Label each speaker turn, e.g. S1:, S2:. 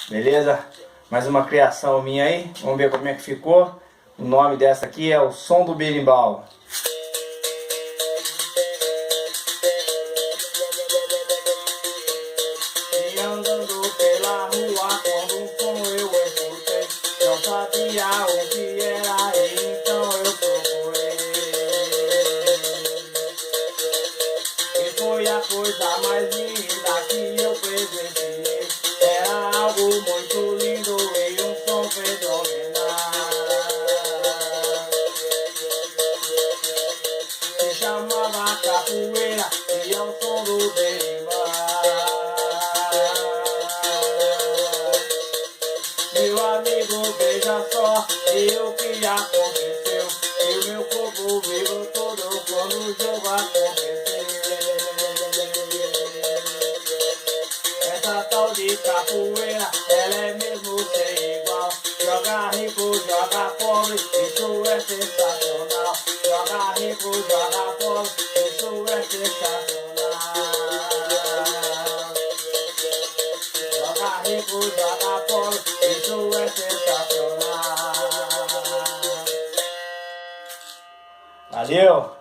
S1: Beleza? Mais uma criação minha aí. Vamos ver como é que ficou. O nome dessa aqui é o som do berimbau. E andando pela rua, quando um som eu escutei, não sabia o que era, então eu procurei. E foi a coisa mais linda que eu presenciei. Era algo muito lindo e um som fenomenal. Se chamava capoeira e é o som do berimbau. Meu amigo, veja só e o que aconteceu. E o meu corpo vibrou todo quando o jogo aconteceu. Essa tal de capoeira, ela é mesmo sem igual. Joga rico, joga pobre, isso é sensacional. Joga rico, joga pobre, isso é sensacional. Joga rico, joga pobre, isso é sensacional. Valeu!